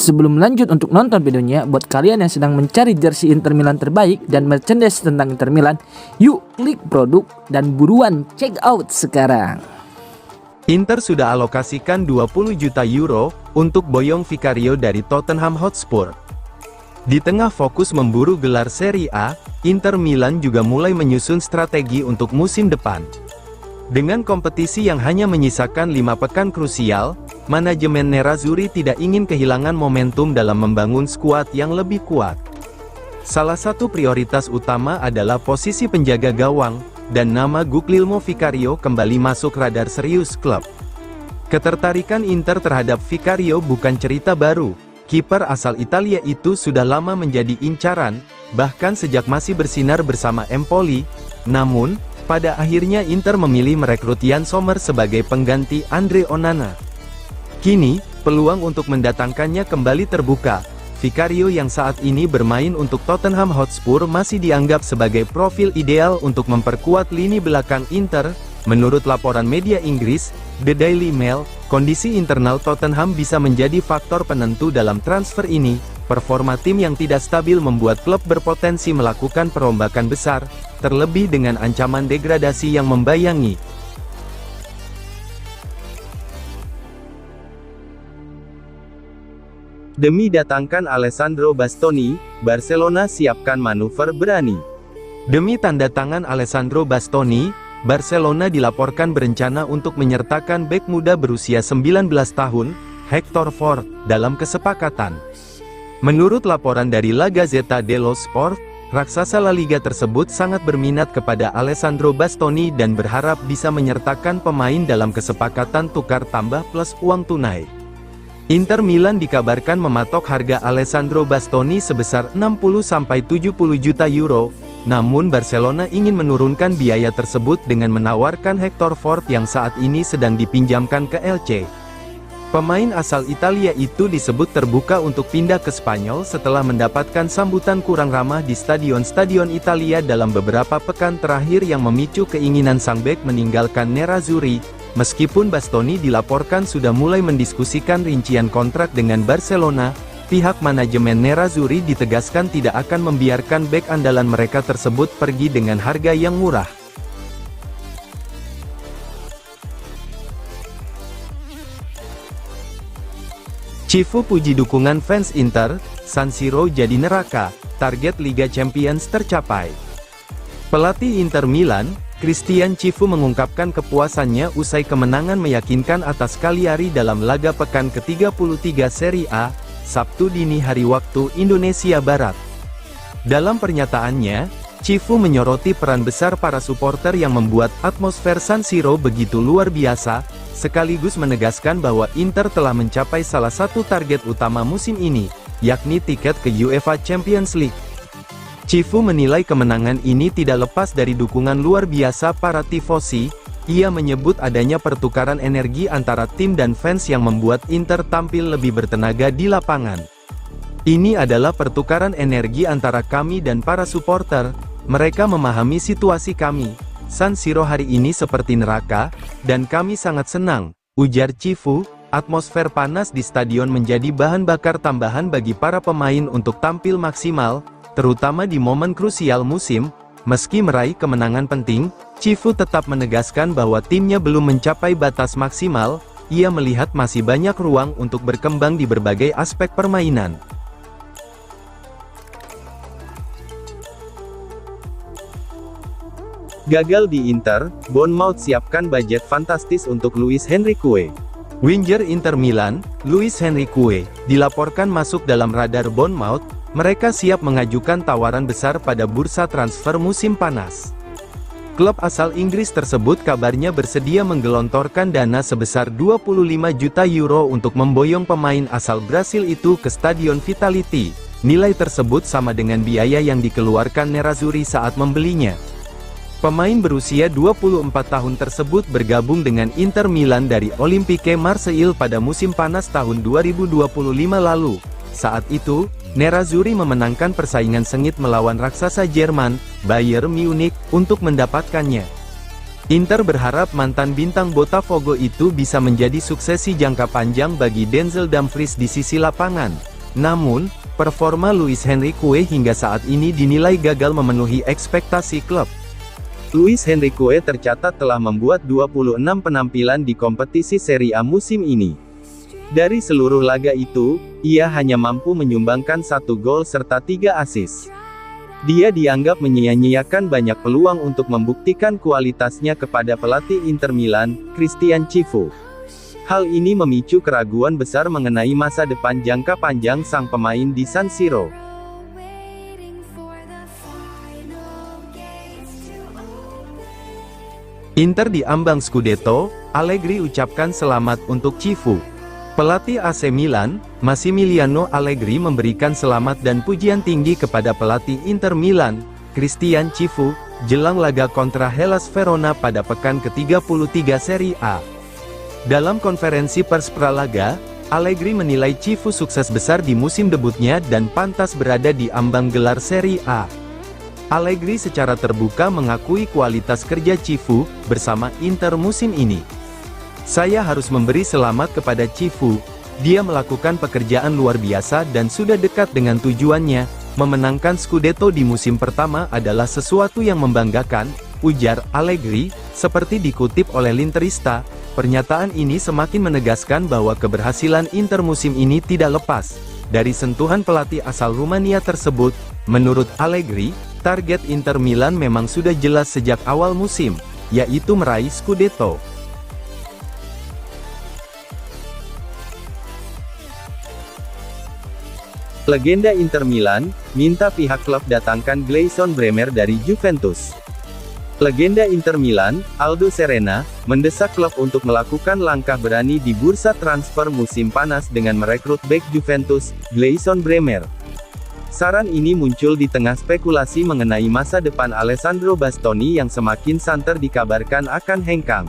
Sebelum lanjut untuk nonton videonya, buat kalian yang sedang mencari jersey Inter Milan terbaik dan merchandise tentang Inter Milan, yuk klik produk dan buruan check out sekarang. Inter sudah alokasikan 20 juta euro untuk boyong Vicario dari Tottenham Hotspur. Di tengah fokus memburu gelar Serie A, Inter Milan juga mulai menyusun strategi untuk musim depan. Dengan kompetisi yang hanya menyisakan 5 pekan krusial, manajemen Nerazzurri tidak ingin kehilangan momentum dalam membangun skuad yang lebih kuat. Salah satu prioritas utama adalah posisi penjaga gawang, dan nama Guglielmo Vicario kembali masuk radar serius klub. Ketertarikan Inter terhadap Vicario bukan cerita baru. Kiper asal Italia itu sudah lama menjadi incaran, bahkan sejak masih bersinar bersama Empoli. Namun, pada akhirnya Inter memilih merekrut Yann Sommer sebagai pengganti Andre Onana. Kini, peluang untuk mendatangkannya kembali terbuka. Vicario yang saat ini bermain untuk Tottenham Hotspur masih dianggap sebagai profil ideal untuk memperkuat lini belakang Inter. Menurut laporan media Inggris, The Daily Mail, kondisi internal Tottenham bisa menjadi faktor penentu dalam transfer ini. Performa tim yang tidak stabil membuat klub berpotensi melakukan perombakan besar, terlebih dengan ancaman degradasi yang membayangi. Demi datangkan Alessandro Bastoni, Barcelona siapkan manuver berani. Demi tanda tangan Alessandro Bastoni, Barcelona dilaporkan berencana untuk menyertakan bek muda berusia 19 tahun, Hector Fort, dalam kesepakatan. Menurut laporan dari La Gazzetta dello Sport, raksasa La Liga tersebut sangat berminat kepada Alessandro Bastoni dan berharap bisa menyertakan pemain dalam kesepakatan tukar tambah plus uang tunai. Inter Milan dikabarkan mematok harga Alessandro Bastoni sebesar 60-70 juta euro, namun Barcelona ingin menurunkan biaya tersebut dengan menawarkan Hector Fort yang saat ini sedang dipinjamkan ke Elche. Pemain asal Italia itu disebut terbuka untuk pindah ke Spanyol setelah mendapatkan sambutan kurang ramah di stadion-stadion Italia dalam beberapa pekan terakhir yang memicu keinginan sang bek meninggalkan Nerazzurri. Meskipun Bastoni dilaporkan sudah mulai mendiskusikan rincian kontrak dengan Barcelona, pihak manajemen Nerazzurri ditegaskan tidak akan membiarkan bek andalan mereka tersebut pergi dengan harga yang murah. Cifu puji dukungan fans Inter, San Siro jadi neraka, target Liga Champions tercapai. Pelatih Inter Milan, Christian Cifu mengungkapkan kepuasannya usai kemenangan meyakinkan atas Cagliari dalam laga pekan ke-33 Serie A, Sabtu dini hari waktu Indonesia Barat. Dalam pernyataannya, Cifu menyoroti peran besar para supporter yang membuat atmosfer San Siro begitu luar biasa, sekaligus menegaskan bahwa Inter telah mencapai salah satu target utama musim ini, yakni tiket ke UEFA Champions League. Cifu menilai kemenangan ini tidak lepas dari dukungan luar biasa para tifosi. Ia menyebut adanya pertukaran energi antara tim dan fans yang membuat Inter tampil lebih bertenaga di lapangan. Ini adalah pertukaran energi antara kami dan para supporter. Mereka memahami situasi kami. San Siro hari ini seperti neraka, dan kami sangat senang, ujar Cifu. Atmosfer panas di stadion menjadi bahan bakar tambahan bagi para pemain untuk tampil maksimal, terutama di momen krusial musim. Meski meraih kemenangan penting, Cifu tetap menegaskan bahwa timnya belum mencapai batas maksimal. Ia melihat masih banyak ruang untuk berkembang di berbagai aspek permainan. Gagal di Inter, Bournemouth siapkan budget fantastis untuk Luis Henrique. Winger Inter Milan, Luis Henrique, dilaporkan masuk dalam radar Bournemouth. Mereka siap mengajukan tawaran besar pada bursa transfer musim panas. Klub asal Inggris tersebut kabarnya bersedia menggelontorkan dana sebesar 25 juta euro untuk memboyong pemain asal Brasil itu ke Stadion Vitality. Nilai tersebut sama dengan biaya yang dikeluarkan Nerazzurri saat membelinya. Pemain berusia 24 tahun tersebut bergabung dengan Inter Milan dari Olympique Marseille pada musim panas tahun 2025 lalu. Saat itu, Nerazzurri memenangkan persaingan sengit melawan raksasa Jerman, Bayern Munich, untuk mendapatkannya. Inter berharap mantan bintang Botafogo itu bisa menjadi suksesi jangka panjang bagi Denzel Dumfries di sisi lapangan. Namun, performa Luis Henrique hingga saat ini dinilai gagal memenuhi ekspektasi klub. Luis Henrique tercatat telah membuat 26 penampilan di kompetisi Serie A musim ini. Dari seluruh laga itu, ia hanya mampu menyumbangkan 1 gol serta 3 assist. Dia dianggap menyia-nyiakan banyak peluang untuk membuktikan kualitasnya kepada pelatih Inter Milan, Christian Cifu. Hal ini memicu keraguan besar mengenai masa depan jangka panjang sang pemain di San Siro. Inter diambang Scudetto, Allegri ucapkan selamat untuk Cifu. Pelatih AC Milan, Massimiliano Allegri memberikan selamat dan pujian tinggi kepada pelatih Inter Milan, Christian Cifu, jelang laga kontra Hellas Verona pada pekan ke-33 Serie A. Dalam konferensi pers pralaga, Allegri menilai Cifu sukses besar di musim debutnya dan pantas berada di ambang gelar Serie A. Allegri secara terbuka mengakui kualitas kerja Cifu bersama Inter musim ini. Saya harus memberi selamat kepada Cifu, dia melakukan pekerjaan luar biasa dan sudah dekat dengan tujuannya, memenangkan Scudetto di musim pertama adalah sesuatu yang membanggakan, ujar Allegri, seperti dikutip oleh L'Interista. Pernyataan ini semakin menegaskan bahwa keberhasilan Inter musim ini tidak lepas dari sentuhan pelatih asal Rumania tersebut. Menurut Allegri, target Inter Milan memang sudah jelas sejak awal musim, yaitu meraih Scudetto. Legenda Inter Milan minta pihak klub datangkan Gleison Bremer dari Juventus. Legenda Inter Milan, Aldo Serena, mendesak klub untuk melakukan langkah berani di bursa transfer musim panas dengan merekrut bek Juventus, Gleison Bremer. Saran ini muncul di tengah spekulasi mengenai masa depan Alessandro Bastoni yang semakin santer dikabarkan akan hengkang.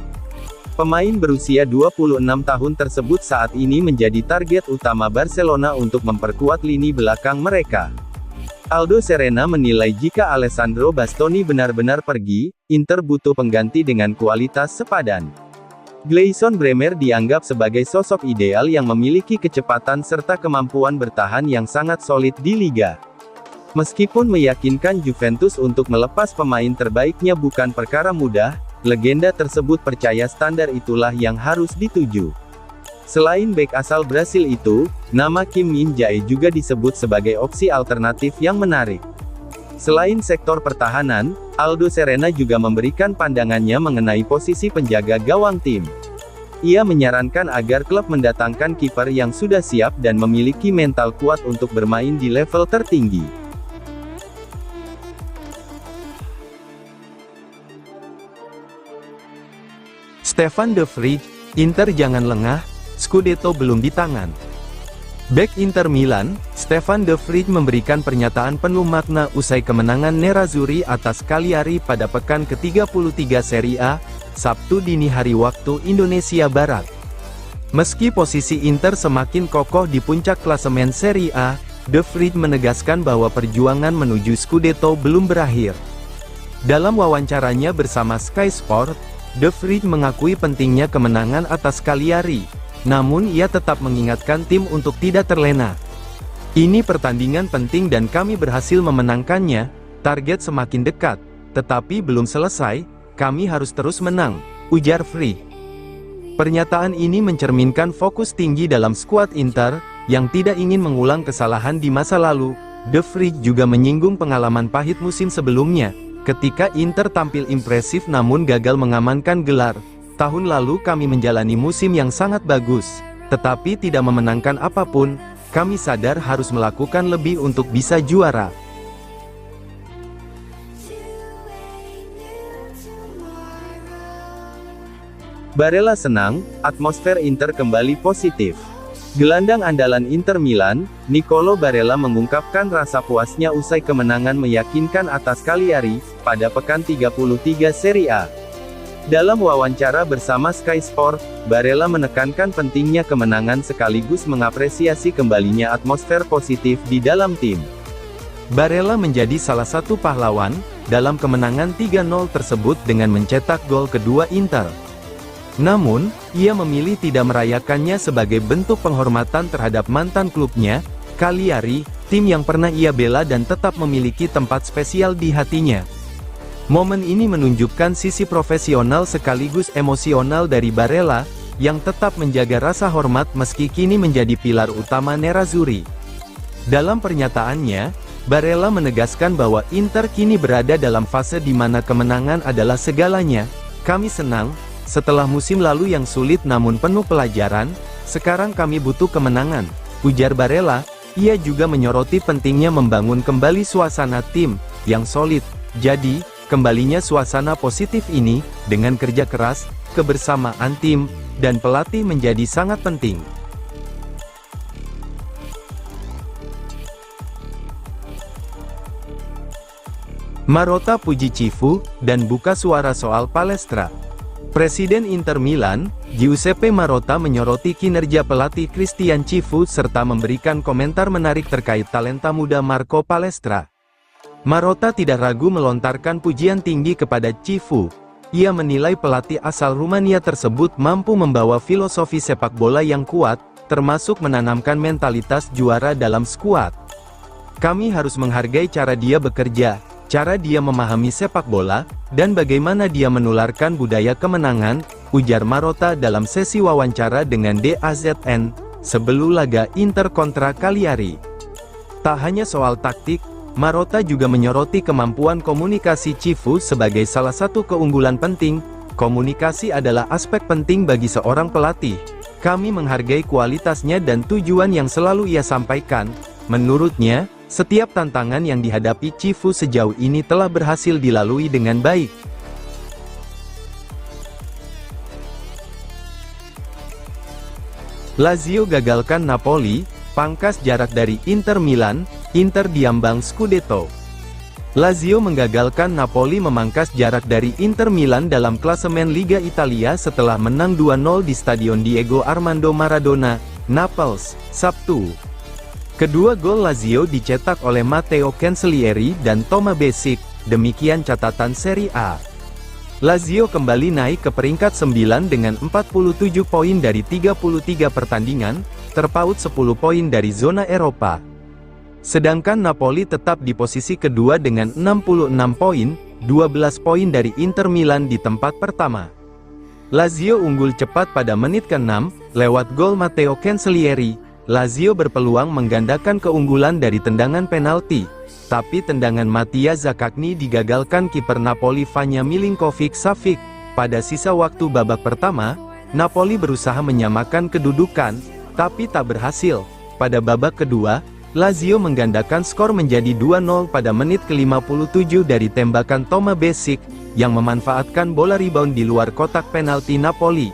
Pemain berusia 26 tahun tersebut saat ini menjadi target utama Barcelona untuk memperkuat lini belakang mereka. Aldo Serena menilai jika Alessandro Bastoni benar-benar pergi, Inter butuh pengganti dengan kualitas sepadan. Gleison Bremer dianggap sebagai sosok ideal yang memiliki kecepatan serta kemampuan bertahan yang sangat solid di liga. Meskipun meyakinkan Juventus untuk melepas pemain terbaiknya bukan perkara mudah, legenda tersebut percaya standar itulah yang harus dituju. Selain bek asal Brasil itu, nama Kim Min-jae juga disebut sebagai opsi alternatif yang menarik. Selain sektor pertahanan, Aldo Serena juga memberikan pandangannya mengenai posisi penjaga gawang tim. Ia menyarankan agar klub mendatangkan kiper yang sudah siap dan memiliki mental kuat untuk bermain di level tertinggi. Stefan de Vrij, Inter jangan lengah, Scudetto belum di tangan. Bek Inter Milan, Stefan de Vrij memberikan pernyataan penuh makna usai kemenangan Nerazzurri atas Cagliari pada pekan ke-33 Serie A, Sabtu dini hari waktu Indonesia Barat. Meski posisi Inter semakin kokoh di puncak klasemen Serie A, de Vrij menegaskan bahwa perjuangan menuju Scudetto belum berakhir. Dalam wawancaranya bersama Sky Sport, de Vrij mengakui pentingnya kemenangan atas Cagliari. Namun ia tetap mengingatkan tim untuk tidak terlena. Ini pertandingan penting dan kami berhasil memenangkannya, target semakin dekat, tetapi belum selesai, kami harus terus menang, ujar Vrij. Pernyataan ini mencerminkan fokus tinggi dalam skuad Inter, yang tidak ingin mengulang kesalahan di masa lalu. De Vrij juga menyinggung pengalaman pahit musim sebelumnya, ketika Inter tampil impresif namun gagal mengamankan gelar. Tahun lalu kami menjalani musim yang sangat bagus, tetapi tidak memenangkan apapun, kami sadar harus melakukan lebih untuk bisa juara. Barella senang, atmosfer Inter kembali positif. Gelandang andalan Inter Milan, Nicolo Barella mengungkapkan rasa puasnya usai kemenangan meyakinkan atas Cagliari, pada pekan 33 Serie A. Dalam wawancara bersama Sky Sport, Barella menekankan pentingnya kemenangan sekaligus mengapresiasi kembalinya atmosfer positif di dalam tim. Barella menjadi salah satu pahlawan dalam kemenangan 3-0 tersebut dengan mencetak gol kedua Inter. Namun, ia memilih tidak merayakannya sebagai bentuk penghormatan terhadap mantan klubnya, Cagliari, tim yang pernah ia bela dan tetap memiliki tempat spesial di hatinya. Momen ini menunjukkan sisi profesional sekaligus emosional dari Barella, yang tetap menjaga rasa hormat meski kini menjadi pilar utama Nerazzurri. Dalam pernyataannya, Barella menegaskan bahwa Inter kini berada dalam fase di mana kemenangan adalah segalanya. Kami senang, setelah musim lalu yang sulit namun penuh pelajaran, sekarang kami butuh kemenangan, ujar Barella. Ia juga menyoroti pentingnya membangun kembali suasana tim yang solid. Jadi, kembalinya suasana positif ini, dengan kerja keras, kebersamaan tim, dan pelatih menjadi sangat penting. Marotta puji Cifu, dan buka suara soal Palestra. Presiden Inter Milan, Giuseppe Marotta menyoroti kinerja pelatih Christian Cifu serta memberikan komentar menarik terkait talenta muda Marco Palestra. Marotta tidak ragu melontarkan pujian tinggi kepada Cifu. Ia menilai pelatih asal Rumania tersebut mampu membawa filosofi sepak bola yang kuat, termasuk menanamkan mentalitas juara dalam skuad. Kami harus menghargai cara dia bekerja, cara dia memahami sepak bola, dan bagaimana dia menularkan budaya kemenangan, ujar Marotta dalam sesi wawancara dengan DAZN, sebelum laga Inter kontra Cagliari. Tak hanya soal taktik, Marotta juga menyoroti kemampuan komunikasi Cifu sebagai salah satu keunggulan penting. Komunikasi adalah aspek penting bagi seorang pelatih. Kami menghargai kualitasnya dan tujuan yang selalu ia sampaikan. Menurutnya, setiap tantangan yang dihadapi Cifu sejauh ini telah berhasil dilalui dengan baik. Lazio gagalkan Napoli, pangkas jarak dari Inter Milan, Inter diambang Scudetto. Lazio menggagalkan Napoli memangkas jarak dari Inter Milan dalam klasemen Liga Italia setelah menang 2-0 di Stadion Diego Armando Maradona, Naples, Sabtu. Kedua gol Lazio dicetak oleh Matteo Cancellieri dan Thomas Besic, demikian catatan Serie A. Lazio kembali naik ke peringkat 9 dengan 47 poin dari 33 pertandingan, terpaut 10 poin dari zona Eropa. Sedangkan Napoli tetap di posisi kedua dengan 66 poin, 12 poin dari Inter Milan di tempat pertama. Lazio unggul cepat pada menit ke-6, lewat gol Matteo Cancellieri. Lazio berpeluang menggandakan keunggulan dari tendangan penalti, tapi tendangan Mattia Zaccagni digagalkan kiper Napoli Vanja Milinkovic-Savic. Pada sisa waktu babak pertama, Napoli berusaha menyamakan kedudukan, tapi tak berhasil. Pada babak kedua, Lazio menggandakan skor menjadi 2-0 pada menit ke-57 dari tembakan Thomas Besic, yang memanfaatkan bola rebound di luar kotak penalti Napoli.